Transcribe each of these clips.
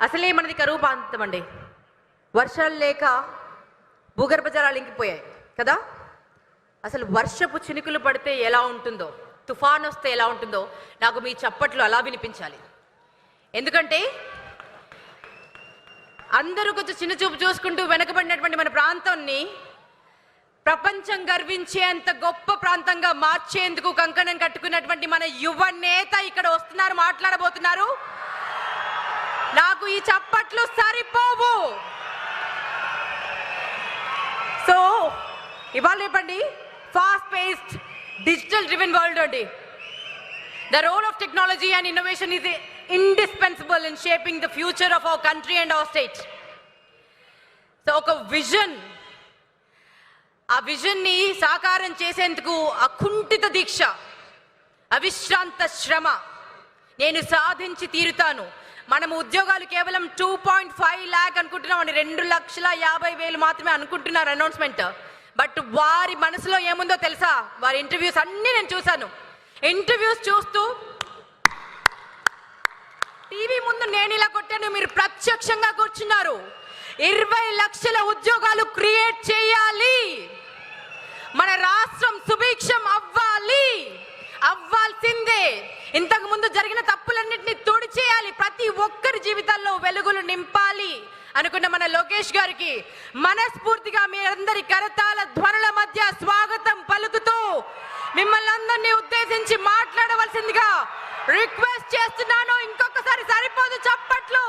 అసలే మనది కరువు ప్రాంతం అండి. వర్షాలు లేక భూగర్భ జలాలు ఇంకిపోయాయి కదా. అసలు వర్షపు చినుకులు పడితే ఎలా ఉంటుందో, తుఫాన్ వస్తే ఎలా ఉంటుందో నాకు మీ చప్పట్లు అలా వినిపించాలి. ఎందుకంటే అందరూ కొంచెం చిన్న చూపు చూసుకుంటూ వెనకబడినటువంటి మన ప్రాంతాన్ని ప్రపంచం గర్వించేంత గొప్ప ప్రాంతంగా మార్చేందుకు కంకణం కట్టుకున్నటువంటి మన యువ నేత ఇక్కడ వస్తున్నారు, మాట్లాడబోతున్నారు. నాకు ఈ చప్పట్లు సరిపోవు. సో ఇవాళ రేపండి fast paced digital driven world అండి. The role of technology and innovation is indispensable in shaping the future of our country and our state. So ఒక విజన్, ఆ విజన్ని సాకారం చేసేందుకు అకుంఠిత దీక్ష, అవిశ్రాంత శ్రమ, నేను సాధించి తీరుతాను. మనము ఉద్యోగాలు కేవలం 2.5 lakh అనుకుంటున్నాం, 2,50,000 మాత్రమే అనుకుంటున్నారు అనౌన్స్మెంట్. బట్ వారి మనసులో ఏముందో తెలుసా? వారి ఇంటర్వ్యూస్ అన్నీ నేను చూశాను. ఇంటర్వ్యూస్ చూస్తూ టీవీ ముందు నేను ఇలా కొట్టాను, మీరు ప్రత్యక్షంగా కూర్చున్నారు. 20 లక్షల ఉద్యోగాలు క్రియేట్ చేయాలి, మన రాష్ట్రం సుభిక్షం అవ్వాలి, అవ్వాల్సిందే. ఇంతకు ముందు జరిగిన తప్పులన్నింటినీ తుడిచేయాలి, ప్రతి ఒక్కరి జీవితాల్లో వెలుగులు నింపాలి అనుకున్న మన లోకేష్ గారికి మనస్ఫూర్తిగా మీ అందరి కరతాళ ధ్వనుల మధ్య స్వాగతం పలుకుతూ మిమ్మల్ని అందరినీ ఉద్దేశించి మాట్లాడవలసిందిగా రిక్వెస్ట్ చేస్తున్నాను. ఇంకొకసారి సరిపోదు చప్పట్లు.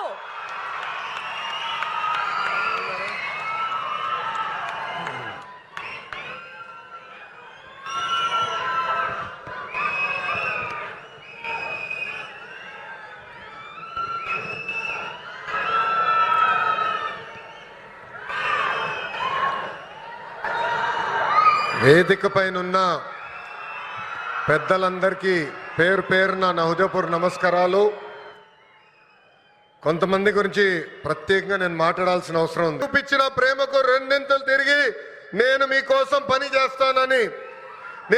వేదిక పైనున్న పెద్దలందరికీ పేరు పేరున నా హృదయపూర్వక నమస్కారాలు. కొంతమంది గురించి ప్రత్యేకంగా నేను మాట్లాడాల్సిన అవసరం ఉంది. చూపించిన ప్రేమకు రెండింతలు తిరిగి నేను మీకోసం పని చేస్తానని